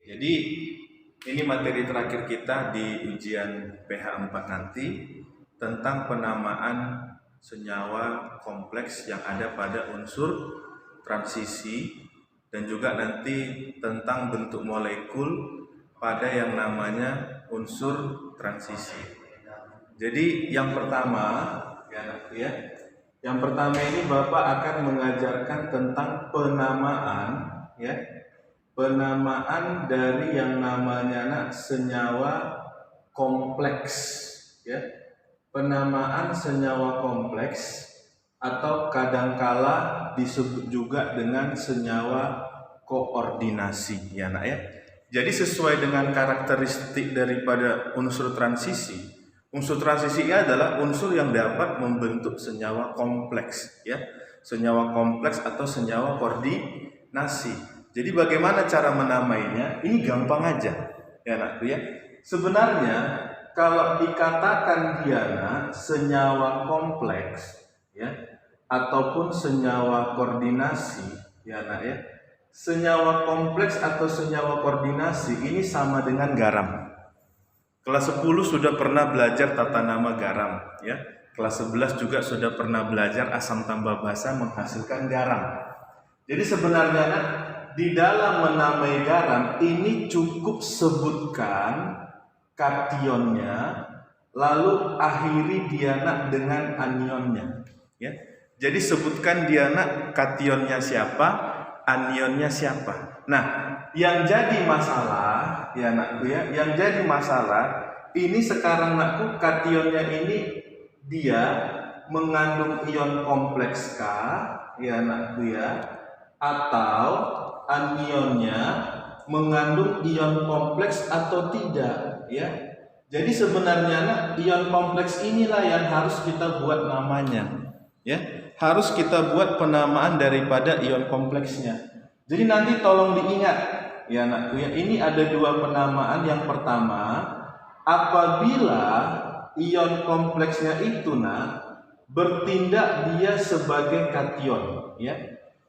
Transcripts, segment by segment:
Jadi ini materi terakhir kita di ujian PH 4 nanti tentang penamaan senyawa kompleks yang ada pada unsur transisi dan juga nanti tentang bentuk molekul pada yang namanya unsur transisi. Jadi yang pertama yang pertama ini Bapak akan mengajarkan tentang penamaan dari yang namanya senyawa kompleks, penamaan senyawa kompleks atau kadangkala disebut juga dengan senyawa koordinasi, Jadi sesuai dengan karakteristik daripada unsur transisi. Unsur transisi ini adalah unsur yang dapat membentuk senyawa kompleks, senyawa kompleks atau senyawa koordinasi. Jadi bagaimana cara menamainya? Ini gampang aja, Sebenarnya kalau dikatakan dia senyawa kompleks, ataupun senyawa koordinasi, senyawa kompleks atau senyawa koordinasi ini sama dengan garam. Kelas 10 sudah pernah belajar tata nama garam, Kelas 11 juga sudah pernah belajar asam tambah basa menghasilkan garam. Jadi sebenarnya di dalam menamai garam ini cukup sebutkan kationnya, lalu akhiri dia dengan anionnya, Jadi sebutkan dia kationnya siapa, anionnya siapa. Nah, yang jadi masalah, yang jadi masalah ini sekarang kationnya ini dia mengandung ion kompleks K, atau anionnya mengandung ion kompleks atau tidak, Jadi sebenarnya ion kompleks inilah yang harus kita buat namanya, Harus kita buat penamaan daripada ion kompleksnya. Jadi nanti tolong diingat, Ini ada dua penamaan. Yang pertama, apabila ion kompleksnya itu bertindak dia sebagai kation,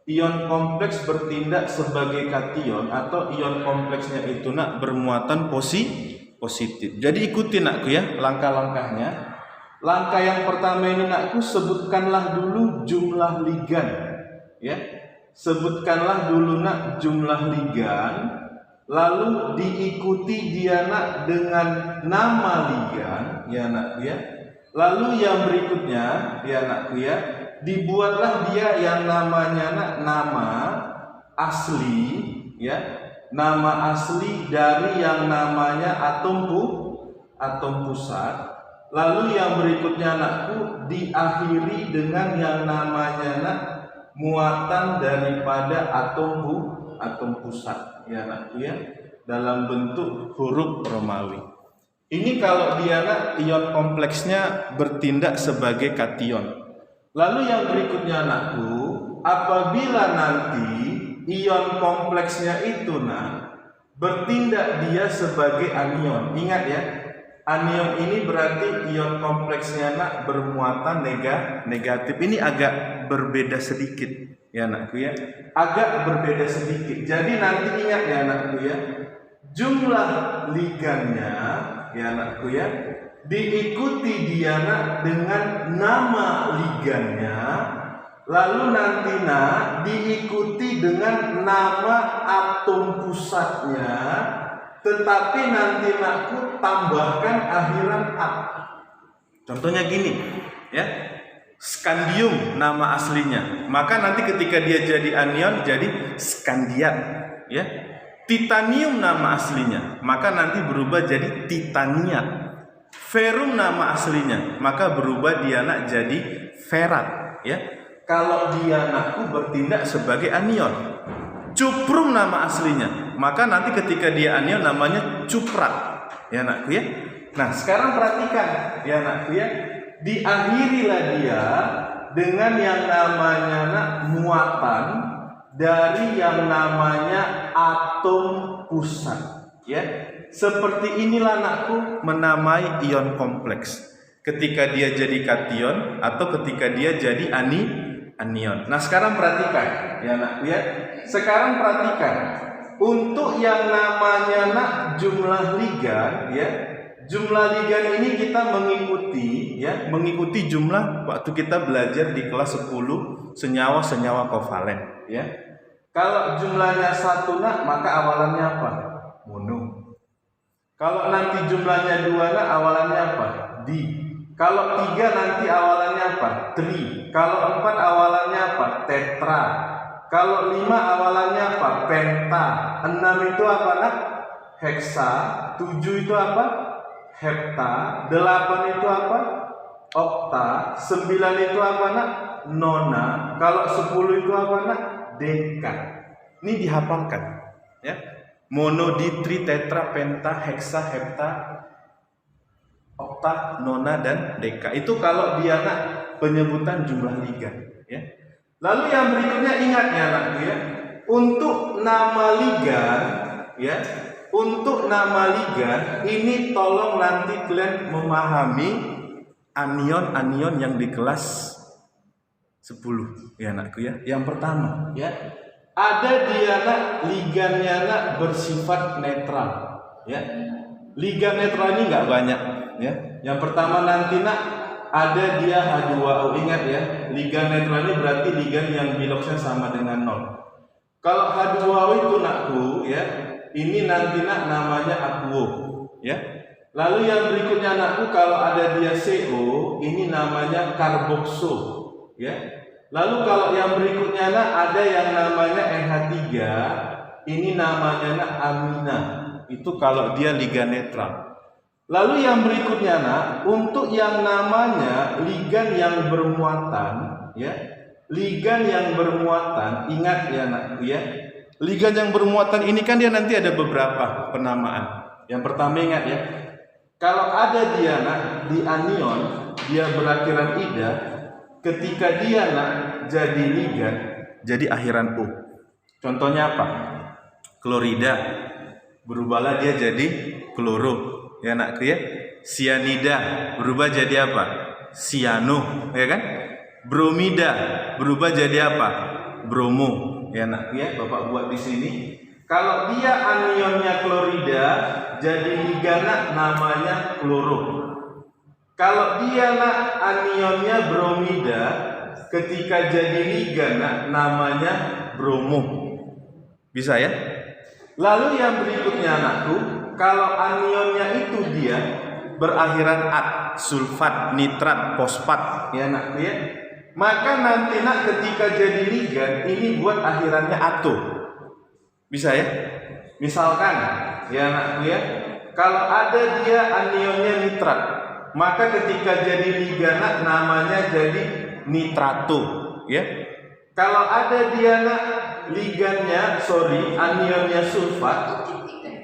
Ion kompleks bertindak sebagai kation atau ion kompleksnya itu bermuatan positif. Jadi ikuti langkah-langkahnya. Langkah yang pertama ini sebutkanlah dulu jumlah ligan, Sebutkanlah dulu jumlah ligan, lalu diikuti dia dengan nama ligan, Lalu yang berikutnya, dibuatlah dia yang namanya nama asli, Nama asli dari yang namanya atom pusat. Lalu yang berikutnya diakhiri dengan yang namanya muatan daripada atom pusat, dalam bentuk huruf Romawi. Ini kalau dia ion kompleksnya bertindak sebagai kation. Lalu yang berikutnya apabila nanti ion kompleksnya itu bertindak dia sebagai anion. Ingat anion ini berarti ion kompleksnya bermuatan negatif. Ini agak berbeda sedikit, Agak berbeda sedikit. Jadi nanti ingat jumlah ligannya, diikuti dia dengan nama ligannya, lalu nanti diikuti dengan nama atom pusatnya, tetapi nanti tambahkan akhiran A. Contohnya gini, skandium nama aslinya, maka nanti ketika dia jadi anion jadi skandiat, Titanium nama aslinya, maka nanti berubah jadi titaniat. Ferum nama aslinya, maka berubah dia jadi ferat, Kalau dia bertindak sebagai anion. Cuprum nama aslinya, maka nanti ketika dia anion namanya cuprat, Nah, sekarang perhatikan, diakhirilah dia dengan yang namanya muatan dari yang namanya atom pusat, Seperti inilah menamai ion kompleks ketika dia jadi kation atau ketika dia jadi anion. Nah, sekarang perhatikan, Sekarang perhatikan Untuk yang namanya nak jumlah ligan, ya, jumlah ligan ini kita mengikuti jumlah waktu kita belajar di kelas 10 senyawa-senyawa kovalen, ya. Kalau jumlahnya 1 nak, maka awalannya apa? Mono. Kalau nanti jumlahnya 2 nak, awalannya apa? Di. Kalau 3 nanti awalannya apa? Tri. Kalau 4 awalannya apa? Tetra. Kalau 5 awalannya apa? Penta. 6 itu apa nak? Heksa. 7 itu apa? Hepta. 8 itu apa? Okta. 9 itu apa nak? Nona. Kalau 10 itu apa nak? Deka. Ini dihafalkan, ya. Mono, di, tri, tetra, penta, heksa, hepta, okta, nona, dan deka. Itu kalau dia nak penyebutan jumlah ligan, ya. Lalu yang berikutnya ingat ya anak, ya. Untuk nama ligan, ya. Untuk nama ligan ini tolong nanti kalian memahami anion-anion yang di kelas 10 ya anakku, ya. Yang pertama, ya. Ada dia nak ligannya nak bersifat netral, ya. Ligan netral ini nggak banyak, ya. Yang pertama nanti nak ada dia H2O. Ingat ya, ligan netral ini berarti ligan yang biloxnya sama dengan 0. Kalau H2O itu nakku, ya, ini nanti nak namanya aquo, ya. Lalu yang berikutnya nakku, kalau ada dia CO, ini namanya karbokso, ya. Lalu kalau yang berikutnya nak ada yang namanya NH3, ini namanya nak amina. Itu kalau dia ligan netral. Lalu yang berikutnya nak, untuk yang namanya ligan yang bermuatan, ya. Ligan yang bermuatan, ingat ya nak, ya. Ligan yang bermuatan ini kan dia nanti ada beberapa penamaan. Yang pertama ingat ya, kalau ada dia nak di anion, dia berakhiran ida, ketika dia nak jadi ligan, jadi akhiran U. Contohnya apa? Klorida, berubahlah dia jadi kloro, ya nak, ya. Sianida berubah jadi apa? Siano, ya kan? Bromida berubah jadi apa? Bromo, ya nak, ya. Bapak buat di sini. Kalau dia anionnya klorida, jadi ligana namanya kloro. Kalau dia nak anionnya bromida, ketika jadi ligana namanya bromo. Bisa ya? Lalu yang berikutnya anakku, kalau anionnya itu dia berakhiran at, sulfat, nitrat, fosfat, ya anakku, ya. Maka nanti nak ketika jadi ligan ini buat akhirannya ato. Bisa ya? Misalkan ya anakku, ya, kalau ada dia anionnya nitrat, maka ketika jadi ligana namanya jadi nitrato, ya. Kalau ada dia nak ligannya, anionnya sulfat,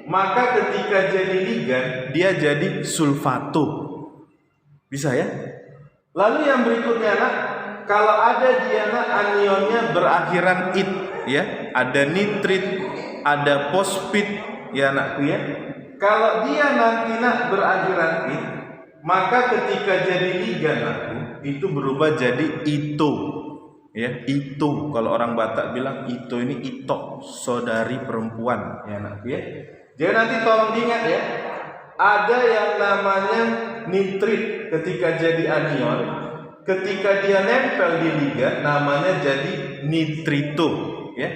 maka ketika jadi ligan dia jadi sulfato. Bisa ya? Lalu yang berikutnya nak, kalau ada dia nak anionnya berakhiran it, ya, ada nitrit, ada fosfit, ya anakku, ya. Kalau dia nanti nak berakhiran it, maka ketika jadi ligan aku, itu berubah jadi ito, ya, ito. Kalau orang Batak bilang ito, ini ito, saudari perempuan, ya anakku, ya. Jadi nanti tolong diingat ya, ada yang namanya nitrit ketika jadi anion, ketika dia nempel di ligan namanya jadi nitrito, ya.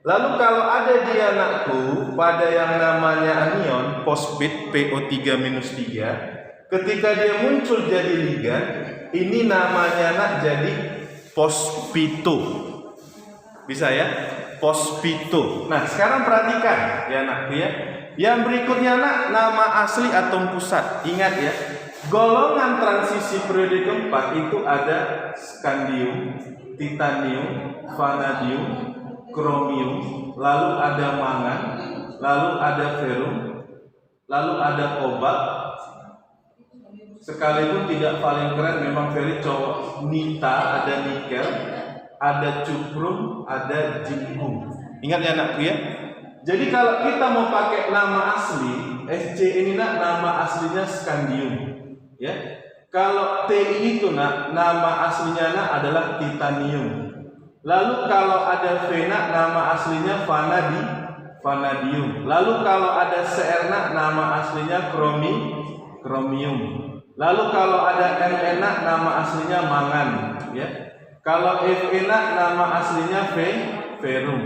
Lalu kalau ada dia anakku pada yang namanya anion fosfit PO3-3, ketika dia muncul jadi ligan, ini namanya nak jadi fosfito. Bisa ya? Fosfito. Nah, sekarang perhatikan ya anakku, ya. Yang berikutnya nak, nama asli atom pusat. Ingat ya, golongan transisi periode keempat itu ada skandium, titanium, vanadium, kromium, lalu ada mangan, lalu ada ferum, lalu ada kobalt. Sekalipun tidak paling keren, memang very cowok. Nita, ada nikel, ada cuprum, ada zinkum. Ingat ya anakku, ya. Jadi kalau kita mau pakai nama asli, SC ini nak nama aslinya skandium, ya. Kalau T ini tuh nak nama aslinya nak adalah titanium. Lalu kalau ada V nak nama aslinya vanadium. Lalu kalau ada Cr nama aslinya kromium. Lalu kalau ada Mn nama aslinya mangan, ya. Kalau Fe nama aslinya ferum.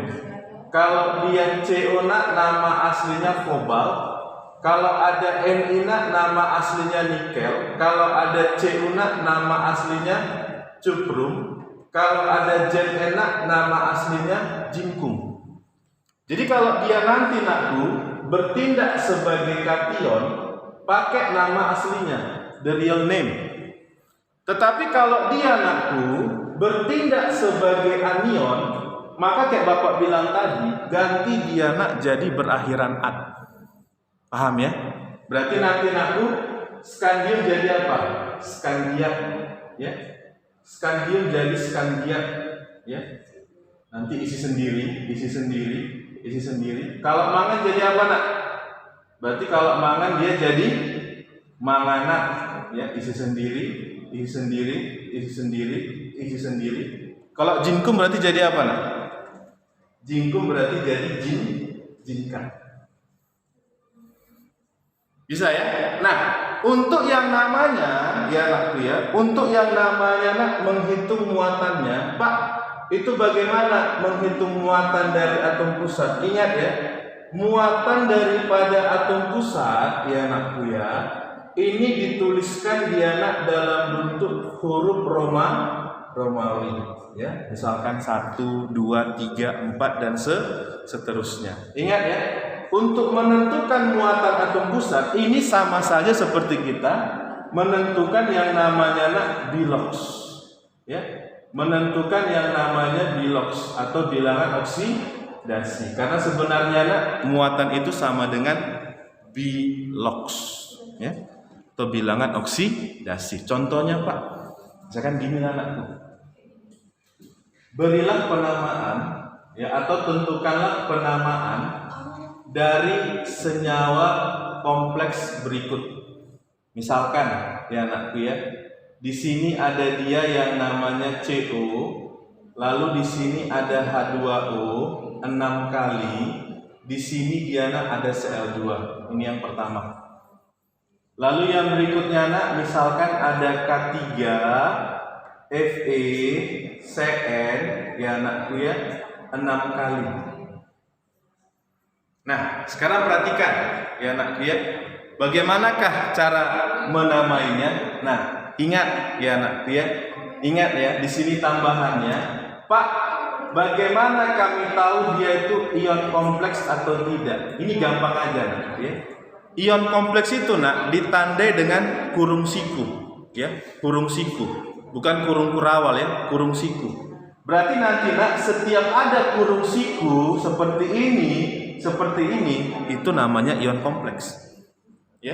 Kalau dia Co nama aslinya kobalt. Kalau ada Ni nama aslinya nikel. Kalau ada Cu nama aslinya cuprum. Kalau ada Zn nama aslinya zinkum. Jadi kalau dia nanti nakku bertindak sebagai kation, pakai nama aslinya, the real name. Tetapi kalau dia nakku bertindak sebagai anion, maka kayak Bapak bilang tadi, ganti dia nak jadi berakhiran at. Paham ya? Berarti nanti nakku skandium jadi apa? Skandiat, ya. Skandium jadi skandiat, ya. Nanti isi sendiri. Kalau mangan jadi apa nak? Berarti kalau mangan dia jadi manganat, ya. Isi sendiri. Kalau jinkum berarti jadi apa nak? Jinkum berarti jadi jinkan. Bisa ya? Nah, untuk yang namanya, ya nakku ya, untuk yang namanya nak menghitung muatannya, Pak, itu bagaimana menghitung muatan dari atom pusat? Ingat ya, muatan daripada atom pusat, ya nakku ya, ini dituliskan dia nak dalam bentuk huruf Romawi, ya. Misalkan 1, 2, 3, 4 dan seterusnya. Ingat ya. Untuk menentukan muatan atom pusat ini sama saja seperti kita menentukan yang namanya bilox, ya, menentukan yang namanya bilox atau bilangan oksidasi. Karena sebenarnya muatan itu sama dengan bilox, ya, atau bilangan oksidasi. Contohnya Pak, misalkan gini anakku, berilah penamaan, ya, atau tentukanlah penamaan dari senyawa kompleks berikut. Misalkan ya anakku ya, di sini ada dia yang namanya CO, lalu di sini ada H2O 6 kali, di sini dia ada Cl2. Ini yang pertama. Lalu yang berikutnya misalkan ada K3 Fe Cn ya anakku ya 6 kali. Nah, sekarang perhatikan ya anakku ya, bagaimanakah cara menamainya? Nah, ingat ya anakku ya, ingat ya, di sini tambahannya, Pak, bagaimana kami tahu dia itu ion kompleks atau tidak? Ini gampang aja anakku ya. Ion kompleks itu ditandai dengan kurung siku, ya, kurung siku, bukan kurung kurawal ya, kurung siku. Berarti nanti setiap ada kurung siku seperti ini, itu namanya ion kompleks. Ya.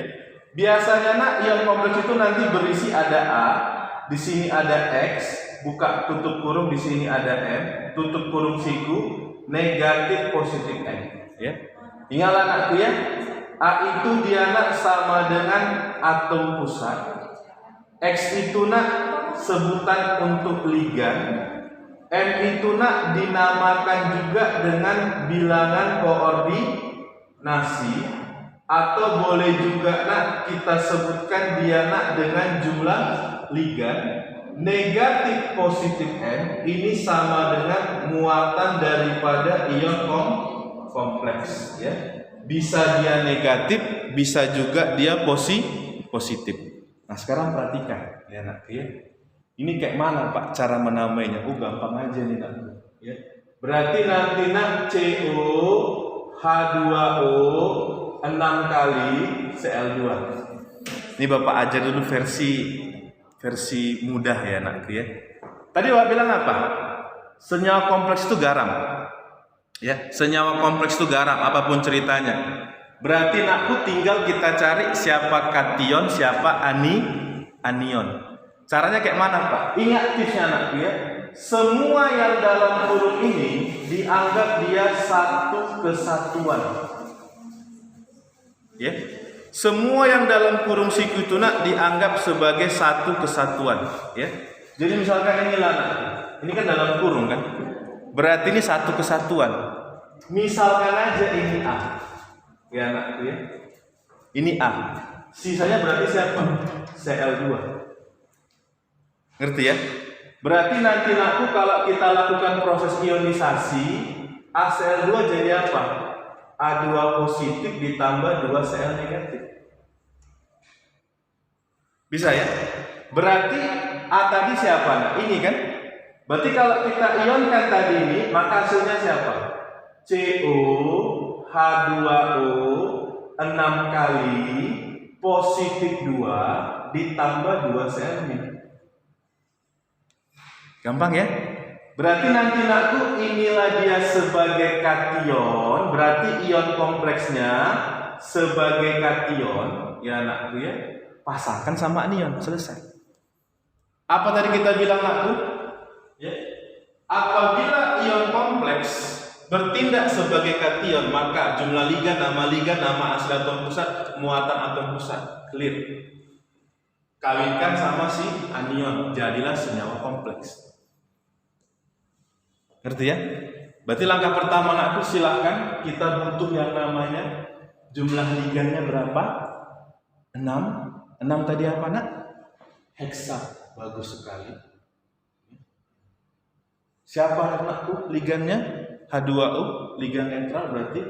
Biasanya ion kompleks itu nanti berisi ada A, di sini ada X, buka tutup kurung, di sini ada M, tutup kurung siku, negatif positif N. Ya. Ingatlah anakku ya, A itu dia sama dengan atom pusat, X itu sebutan untuk ligan, M itu dinamakan juga dengan bilangan koordinasi, atau boleh juga kita sebutkan dia dengan jumlah ligan. Negatif positif M ini sama dengan muatan daripada ion kompleks, ya. Bisa dia negatif, bisa juga dia positif. Nah, sekarang perhatikan ya nak ya. Ini kayak mana Pak cara menamainya? Oh, gampang aja nih nak. Ya. Berarti nanti CO H2O 6 kali Cl2. Ini Bapak ajar dulu versi mudah ya nak ya. Tadi Bapak bilang apa? Senyawa kompleks itu garam. Ya, senyawa kompleks itu garam apapun ceritanya. Berarti nakku tinggal kita cari siapa kation, siapa anion. Caranya kayak mana Pak? Ingat tipsnya anakku ya. Semua yang dalam kurung ini dianggap dia satu kesatuan. Ya. Semua yang dalam kurung siku itu dianggap sebagai satu kesatuan, ya. Jadi misalkan inilah ini kan dalam kurung kan. Berarti ini satu kesatuan. Misalkan aja ini A. Ya anakku ya. Ini A. Sisanya berarti siapa? Cl2. Ngerti ya? Berarti nanti aku kalau kita lakukan proses ionisasi, ACl2 jadi apa? A2 positif ditambah 2Cl negatif. Bisa ya? Berarti A tadi siapa? Nah, ini kan? Berarti kalau kita ionkan tadi ini, maka hasilnya siapa? CO H2O 6 kali positif 2 ditambah 2Cl -. Gampang ya? Berarti nanti nakku inilah dia sebagai kation, berarti ion kompleksnya sebagai kation, ya nakku ya, pasangkan sama anion, selesai. Apa tadi kita bilang nakku? Ya. Apabila ion kompleks bertindak sebagai kation, maka jumlah ligan, nama asal atom pusat, muatan atom pusat, clear. Kawinkan sama si anion, jadilah senyawa kompleks. Ngerti ya? Berarti langkah pertama nakku, silahkan kita butuh yang namanya jumlah ligannya berapa? 6. 6 tadi apa nak? Heksa. Bagus sekali. Siapa nakku ligannya? H2O, ligan netral, berarti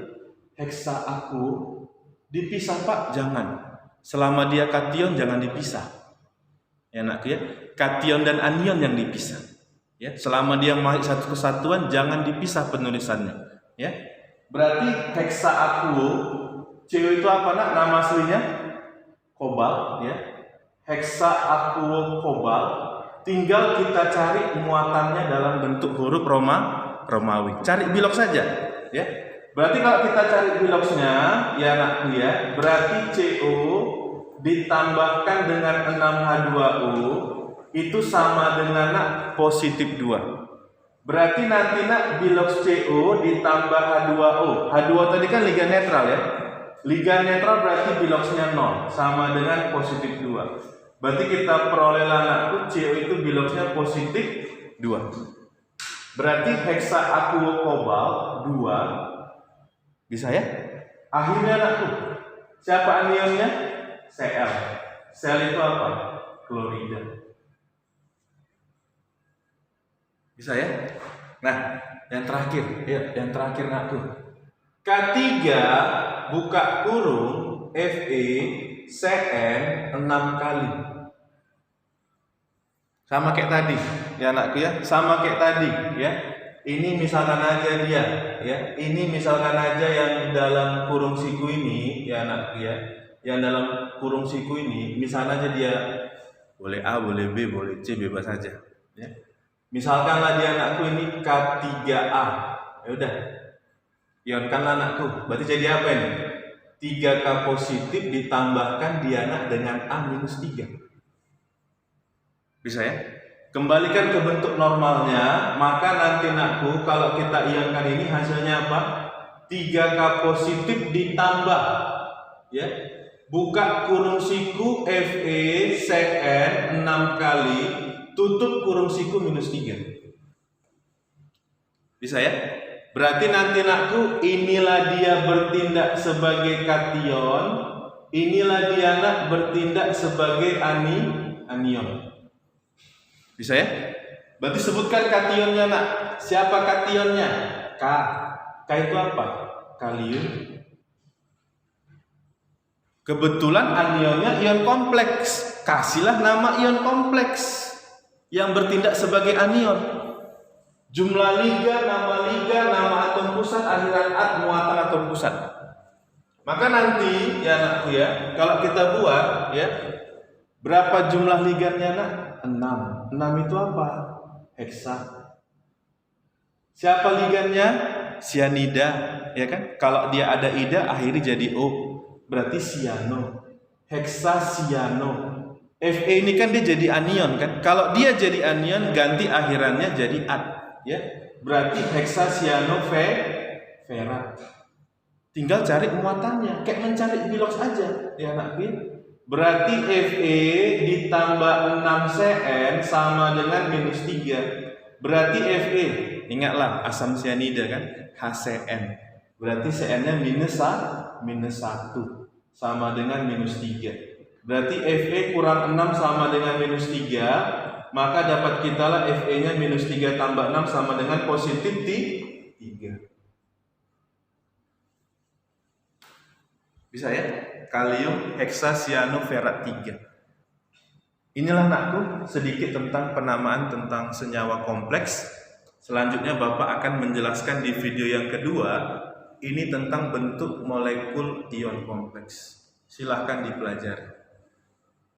heksa aku. Dipisah pak? Jangan. Selama dia kation jangan dipisah. Ya nakku ya. Kation dan anion yang dipisah. Ya, selama dia masih satu kesatuan jangan dipisah penulisannya. Ya. Berarti heksa aquo, CO itu apa nak? Nama aslinya kobalt ya. Heksa aquo kobalt. Tinggal kita cari muatannya dalam bentuk huruf Romawi. Cari bilok saja, ya. Berarti kalau kita cari biloknya, ya anakku ya, berarti CO ditambahkan dengan 6H2O itu sama dengan nak positif 2. Berarti nanti nak bilok CO ditambah H2O. H2O tadi kan ligan netral ya. Ligan netral berarti biloknya 0, sama dengan positif 2. Berarti kita peroleh anakku CO itu biloknya positif 2. Berarti heksa aquo kobalt 2. Bisa ya? Akhirnya anakku, siapa anionnya? Cl. Cl itu apa? Klorida. Bisa ya? Nah, yang terakhir, ya, yang terakhir nakku. K3 buka kurung Fe Cn 6 kali. Sama kayak tadi, ya anakku ya, sama kayak tadi, ya. Ini misalkan aja dia, ya. Ini misalkan aja yang dalam kurung siku ini, ya anakku ya. Yang dalam kurung siku ini, misalkan aja dia boleh A, boleh B, boleh C, bebas saja, ya. Misalkanlah dia anakku ini K3A. Ya udah. Ionkanlah anakku. Berarti jadi apa ini? 3K positif ditambahkan dianak dengan A-3. Bisa ya? Kembalikan ke bentuk normalnya, maka nanti anakku kalau kita ionkan ini hasilnya apa? 3K positif ditambah, ya. Buka kurung siku Fe Cn 6 kali, tutup kurung siku -3. Bisa ya? Berarti nanti nakku, inilah dia bertindak sebagai kation, inilah dia nak bertindak sebagai anion. Bisa ya? Berarti sebutkan kationnya nak. Siapa kationnya? K. K itu apa? Kalium. Kebetulan anionnya ion kompleks. Kasihlah nama ion kompleks yang bertindak sebagai anion. Jumlah liga, nama atom pusat, akhiran at, muatan atom pusat. Maka nanti ya anakku ya, kalau kita buat ya, berapa jumlah ligannya nak? 6. 6 itu apa? Heksa. Siapa ligannya? Sianida, ya kan? Kalau dia ada ida, akhirnya jadi O. Berarti siano. Heksa siano. Fe ini kan dia jadi anion kan? Kalau dia jadi anion, ganti akhirannya jadi at, ya. Berarti heksa siano ferat. Tinggal cari muatannya, kayak mencari biloks aja, ya anak B. Berarti Fe ditambah 6Cn sama dengan -3. Berarti Fe ingatlah asam sianida kan, HCN. Berarti Cn-nya minus 1 sama dengan minus 3. Berarti Fe kurang 6 sama dengan minus 3, maka dapat kita lah Fe-nya minus 3 tambah 6 sama dengan positif 3. Bisa ya? Kalium heksasianoferat 3. Inilah nakku sedikit tentang penamaan tentang senyawa kompleks. Selanjutnya Bapak akan menjelaskan di video yang kedua ini tentang bentuk molekul ion kompleks. Silahkan dipelajari.